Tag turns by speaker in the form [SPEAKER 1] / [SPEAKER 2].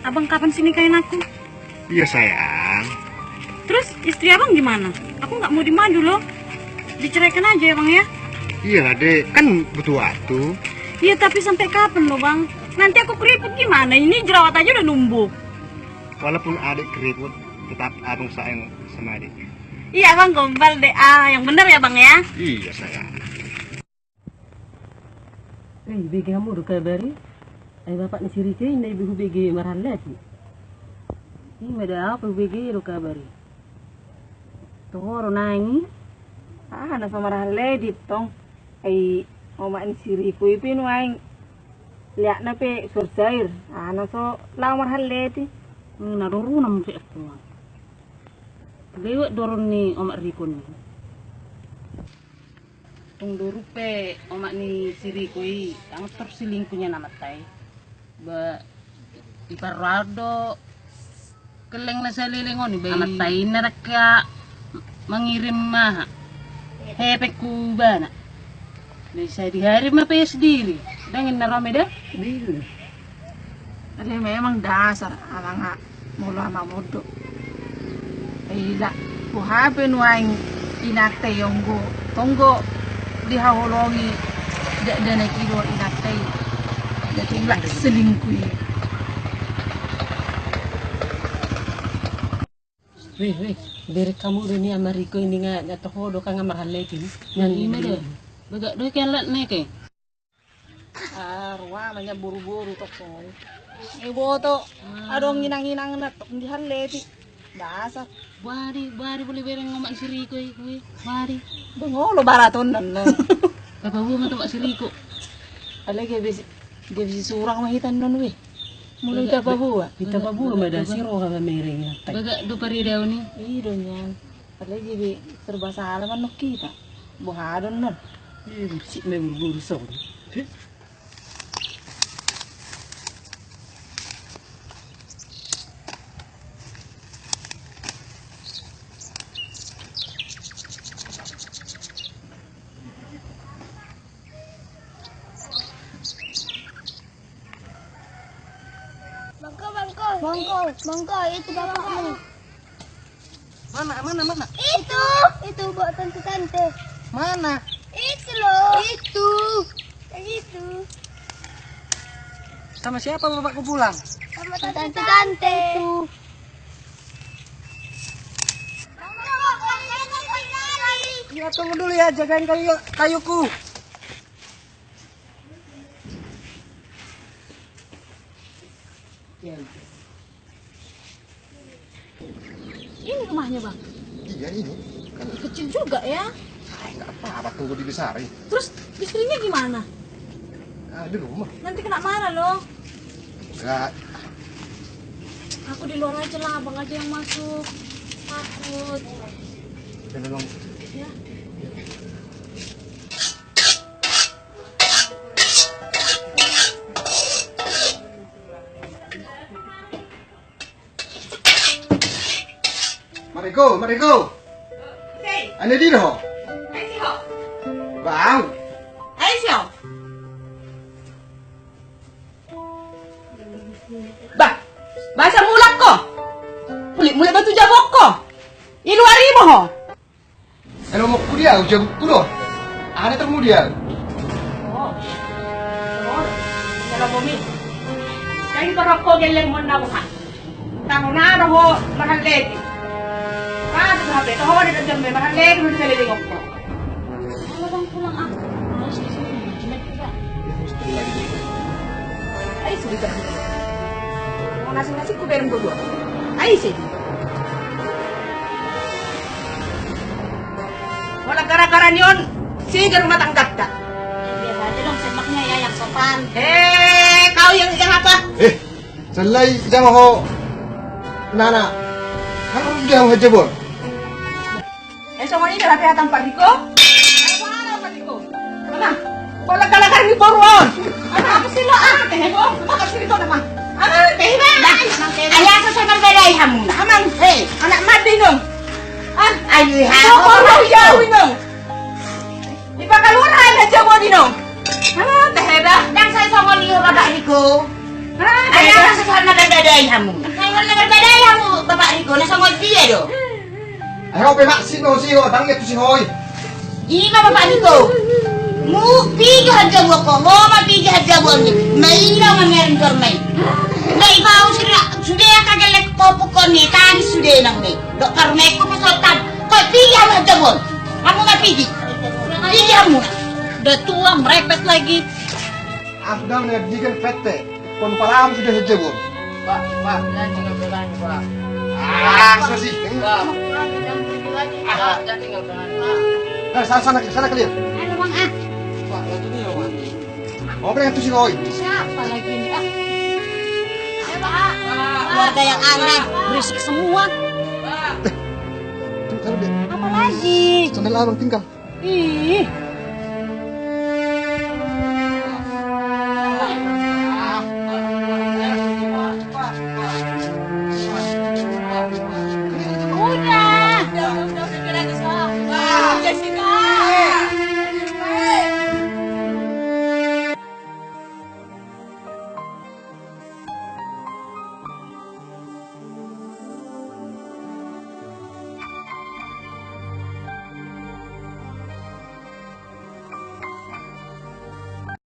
[SPEAKER 1] Abang kapan sih nikahin aku?
[SPEAKER 2] Iya sayang.
[SPEAKER 1] Terus istri abang gimana? Aku nggak mau dimadu loh. Diceraikan aja ya bang ya?
[SPEAKER 2] Iya lah dek, kan butuh waktu.
[SPEAKER 1] Iya tapi sampai kapan loh bang? Nanti aku keriput gimana? Ini jerawat aja udah numbuk.
[SPEAKER 2] Walaupun adik keriput, tetap abang sayang sama adik.
[SPEAKER 1] Iya bang gombal deh. Yang bener ya bang ya?
[SPEAKER 2] Iya sayang.
[SPEAKER 3] BG kamu udah kabari? Ay bapak ni siri kayo na ibu BG marahal lagi. Ini ada apa BG udah kabari? Tunggu nangi.
[SPEAKER 4] Nasa marahal lagi tong. Ay omak ni siri ko ipin waing lihat na pe sursair. Nasa lang marahal lagi.
[SPEAKER 3] Narurunam siya ako. Lewat dorong ni omak Rikon. Tung dorupe omak ni siri ko ang terselingkuhnya namatay. Ba iparado keleng na sa lilingon ba namatay na raka mengirim mah hepek kuba na. Bisa di hari mah pe sendiri. Dangin na rame dah. Dili.
[SPEAKER 4] Ada memang dasar alang mulu ama mudo. Ila kuhapen waing inakte yonggo tonggo dihawolongi dana kilo inakte jadi lak selingkuh.
[SPEAKER 3] Wih, beri kamu ini sama Riko ini nggak terhodo kan nggak mahal lagi. Yang ini deh, bagak doi kan lat nih ke.
[SPEAKER 4] Arwah banyak buru-buru tok soy. Ibu to, adong nginang-nginang na tok di haleti. Dasar.
[SPEAKER 3] Bari boleh bereng ngomak si Riko kuwi. Bari.
[SPEAKER 4] Bengolo baraton nan.
[SPEAKER 3] Bapak bu mah mak si Riko.
[SPEAKER 4] Alagi dia bisa surang mahitan non we. Mulai ka babua.
[SPEAKER 3] Kita babu mah dah siro ka mereng.
[SPEAKER 4] Bagak do pari daw ni. Iro nyan. Alagi bi serba salah man nok kita. Buhadon non.
[SPEAKER 3] Si me buru-buru so.
[SPEAKER 5] Bangko, itu bapakmu.
[SPEAKER 3] Mana?
[SPEAKER 5] Itu buat tante-tante.
[SPEAKER 3] Mana?
[SPEAKER 5] Itu loh. Itu. Yang itu.
[SPEAKER 3] Sama siapa bapakku pulang?
[SPEAKER 5] Sama tante-tante.
[SPEAKER 3] Ya tunggu dulu ya, jagain kayuku.
[SPEAKER 1] Ini rumahnya bang?
[SPEAKER 2] Iya ini. Kan
[SPEAKER 1] Kecil juga ya?
[SPEAKER 2] nggak apa-apa, tunggu dibesarin.
[SPEAKER 1] Terus istrinya gimana?
[SPEAKER 2] Di rumah.
[SPEAKER 1] Nanti kena marah loh.
[SPEAKER 2] Enggak.
[SPEAKER 1] Aku di luar aja lah, abang aja yang masuk. Takut.
[SPEAKER 2] Udah memang.
[SPEAKER 1] Ya.
[SPEAKER 2] Mariko. Ano dito ho? Bang.
[SPEAKER 4] Bah, bahasa mulak ko. Mulit batu jabok ko. Iluari mo ho.
[SPEAKER 2] Ano mo kuliah? Ujian kulo. Ada termudian.
[SPEAKER 4] Kalau bumi. Kain ko geleng mo na buka. Tamo na ho mahal leti. Paano sabi? Taho na dyan may mahal leti mo sa liling ko.
[SPEAKER 1] Kalau bang pulang aku, harus di sini. Jelek juga.
[SPEAKER 4] Ay, sulit ka. Mau nasi ku bareng berdua. Ay, sih. Wala gara-gara niyon, sigar matang gata.
[SPEAKER 1] Biasa aja dong semaknya ya, yang sopan.
[SPEAKER 4] Kau yang apa?
[SPEAKER 2] Salay jangan ho. Nana. Harus jangan hajabon.
[SPEAKER 4] Semua ini adalah hati Pak Riko. Mana Pak Riko? Mana? Wala gara-gara ni boruon. Apa sih lo? Teh ko. Bakit sih ito naman? Teh ba? Ayah sa sanang gaday hamon. Hamang. Anak mati nung. Ayoy ha. Ko yawin nung. Ipakaluran na jamo dinong. Teh ba? Nang sa isang liyo rada Riko. Ayo sekarang nagdadaya mo. Ngayon nagdadaya mo, Bapak Rico, nasa mod dia do.
[SPEAKER 2] Ayo pe mak sino sino tangit tu si hoy.
[SPEAKER 4] Ini mah Bapak Rico. Mu pigi haja ko, mo mapigi haja mo ni. Maina man meron karmay. May bawo sila, sudah kagalek popcorn ni, tadi sudah nang ni. Dok karmay ko pasotan. Ko pigi haja mo. Kamu nggak pigi. Pigi kamu.
[SPEAKER 3] Udah tua merepet lagi.
[SPEAKER 2] Afdal ngadikan pete. Kon param sudah hejebur.
[SPEAKER 3] Pak, jangan tinggal berani, Pak.
[SPEAKER 2] Sasi.
[SPEAKER 3] Pak, jangan pergi lagi, Pak. Jangan tinggal berani, Pak.
[SPEAKER 2] Sana kalian.
[SPEAKER 1] Ayo bang ah.
[SPEAKER 2] Pak, lagi ni awak. Oh, pengen tu si hoy.
[SPEAKER 1] Siapa lagi ini ah? Ayo bang ah.
[SPEAKER 4] Keluarga yang aneh, berisik semua.
[SPEAKER 2] Tuh, kalau dia
[SPEAKER 1] Apa lagi?
[SPEAKER 2] sambil abang tinggal.
[SPEAKER 1] Ih,